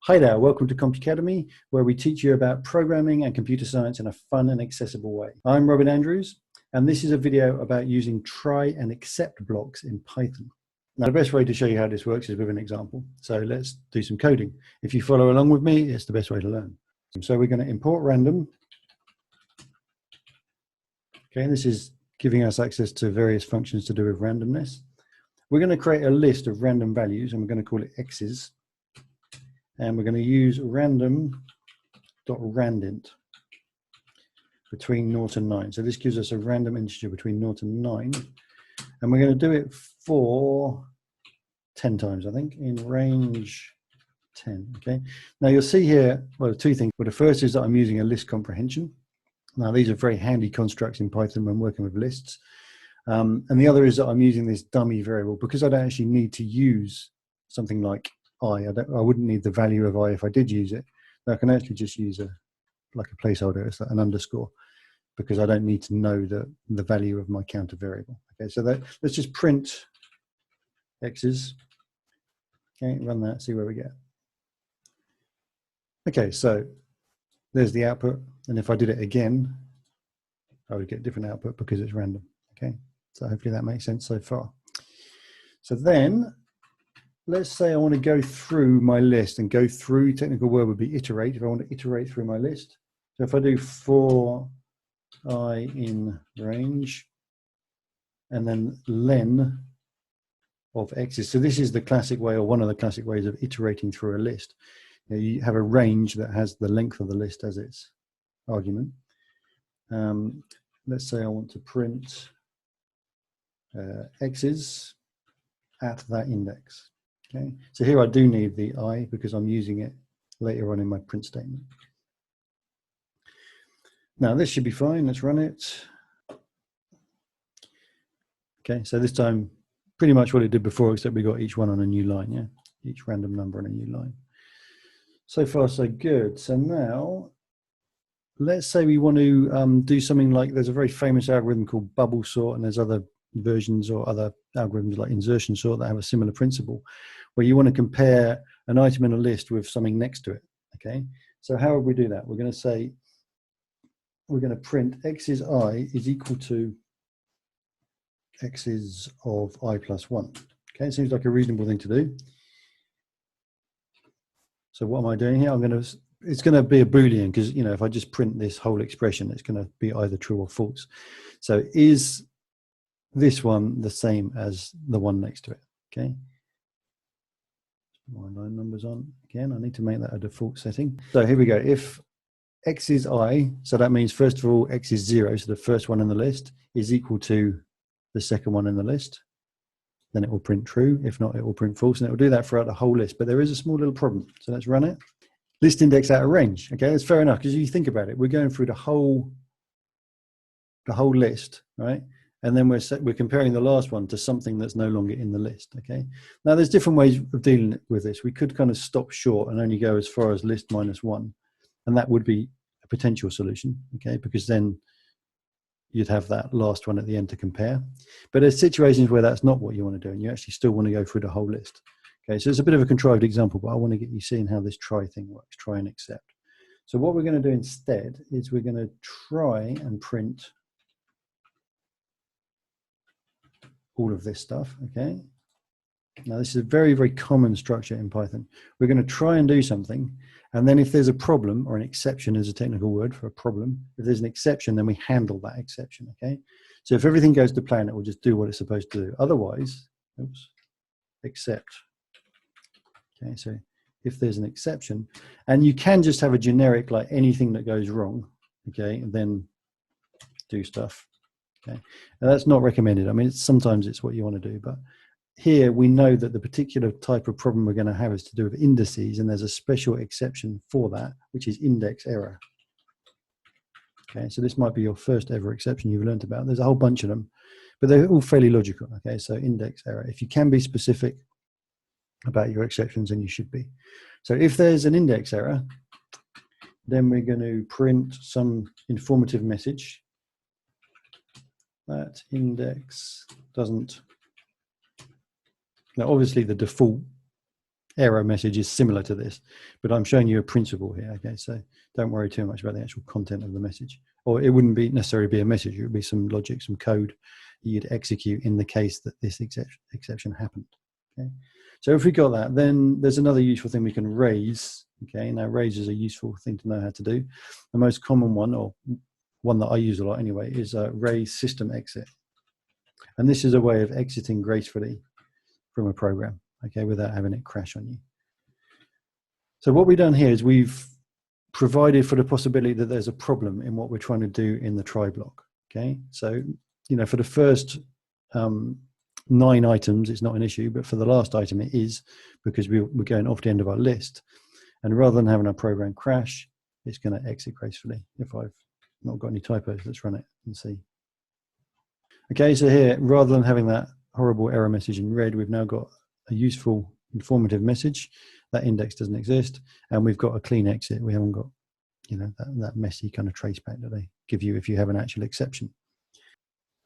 Hi there, welcome to Comp Academy, where we teach you about programming and computer science in a fun and accessible way. I'm Robin Andrews, and this is a video about using try and except blocks in Python. Now, the best way to show you how this works is with an example. So let's do some coding. If you follow along with me, it's the best way to learn. So we're going to import random. Okay, this is giving us access to various functions to do with randomness. We're going to create a list of random values, and we're going to call it x's. And we're going to use random.randint between 0 and 9. So this gives us a random integer between 0 and 9. And we're going to do it for 10 times, I think, in range 10. Okay. Now you'll see here, well, two things. Well, the first is that I'm using a list comprehension. Now these are very handy constructs in Python when working with lists. And the other is that I'm using this dummy variable because I don't actually need to use something like I wouldn't need the value of I if I did use it. I can actually just use like a placeholder, it's like an underscore, because I don't need to know the value of my counter variable. Okay, so let's just print x's. Okay, run that, see where we get. Okay, so there's the output, and if I did it again, I would get different output because it's random. Okay, so hopefully that makes sense so far. So then, let's say I want to go through my list and go through, technical word would be iterate, if I want to iterate through my list. So if I do for I in range, and then len of x's. So this is the classic way, or one of the classic ways of iterating through a list. You have a range that has the length of the list as its argument. Let's say I want to print x's at that index. Okay, so here I do need the I because I'm using it later on in my print statement. Now this should be fine, let's run it. Okay, so this time pretty much what it did before, except we got each one on a new line, yeah? Each random number on a new line. So far so good. So now, let's say we want to do something like, there's a very famous algorithm called bubble sort, and there's other versions or other algorithms like insertion sort that have a similar principle, where you want to compare an item in a list with something next to it. Okay, so how would we do that? We're going to say, we're going to print x's I is equal to x's of I plus 1. Okay, it seems like a reasonable thing to do. So what am I doing here? It's going to be a Boolean because, you know, if I just print this whole expression, it's going to be either true or false. So is this one the same as the one next to it? Okay. My line numbers on again. I need to make that a default setting. So here we go. If x is I, so that means first of all x is 0, so the first one in the list is equal to the second one in the list. Then it will print true. If not, it will print false, and it will do that throughout the whole list. But there is a small little problem. So let's run it. List index out of range. Okay, that's fair enough because you think about it. We're going through the whole list, right? And then we're comparing the last one to something that's no longer in the list. Okay. Now there's different ways of dealing with this. We could kind of stop short and only go as far as list minus 1, and that would be a potential solution. Okay, because then you'd have that last one at the end to compare. But there's situations where that's not what you want to do, and you actually still want to go through the whole list. Okay, so it's a bit of a contrived example, but I want to get you seeing how this try thing works, try and accept. So what we're going to do instead is we're going to try and print all of this stuff, okay? Now this is a very, very common structure in Python. We're going to try and do something, and then if there's a problem, or an exception is a technical word for a problem, if there's an exception, then we handle that exception, okay? So if everything goes to plan, it will just do what it's supposed to do. Otherwise, oops, except. Okay, so if there's an exception, and you can just have a generic, like anything that goes wrong, okay, and then do stuff. Okay, now that's not recommended. I mean, sometimes it's what you want to do, but here we know that the particular type of problem we're going to have is to do with indices, and there's a special exception for that, which is index error. Okay, so this might be your first ever exception you've learned about. There's a whole bunch of them, but they're all fairly logical. Okay, so index error. If you can be specific about your exceptions, and you should be. So if there's an index error, then we're going to print some informative message. That index doesn't. Now, obviously, the default error message is similar to this, but I'm showing you a principle here. Okay, so don't worry too much about the actual content of the message, or it wouldn't be necessarily be a message. It would be some logic, some code you'd execute in the case that this exception happened. Okay, so if we got that, then there's another useful thing we can raise. Okay, now raise is a useful thing to know how to do. The most common one, or one that I use a lot anyway, is raise system exit, and this is a way of exiting gracefully from a program, okay, without having it crash on you. So what we've done here is we've provided for the possibility that there's a problem in what we're trying to do in the try block. Okay, so for the first 9 items, it's not an issue, but for the last item, it is, because we're going off the end of our list. And rather than having our program crash, it's going to exit gracefully. If I've not got any typos, let's run it and see. Okay, so here, rather than having that horrible error message in red, we've now got a useful, informative message. That index doesn't exist, and we've got a clean exit. We haven't got, that messy kind of traceback that they give you if you have an actual exception.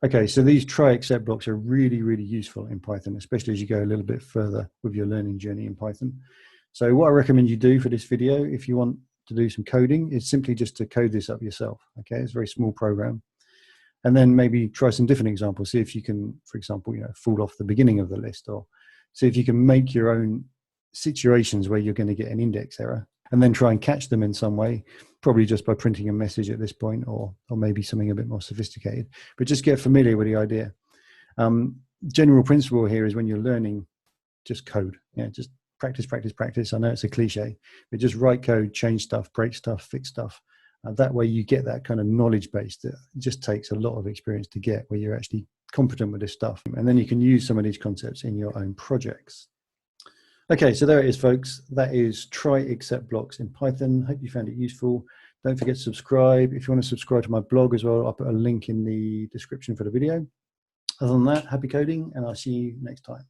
Okay, so these try except blocks are really, really useful in Python, especially as you go a little bit further with your learning journey in Python. So what I recommend you do for this video, if you want to do some coding, is simply just to code this up yourself. Okay, it's a very small program. And then maybe try some different examples. See if you can, for example, fall off the beginning of the list, or see if you can make your own situations where you're going to get an index error, and then try and catch them in some way, probably just by printing a message at this point, or maybe something a bit more sophisticated. But just get familiar with the idea. General principle here is when you're learning, just code. Just practice, practice, practice. I know it's a cliche, but just write code, change stuff, break stuff, fix stuff. That way you get that kind of knowledge base that just takes a lot of experience to get, where you're actually competent with this stuff. And then you can use some of these concepts in your own projects. Okay, so there it is, folks. That is try except blocks in Python. Hope you found it useful. Don't forget to subscribe. If you want to subscribe to my blog as well, I'll put a link in the description for the video. Other than that, happy coding, and I'll see you next time.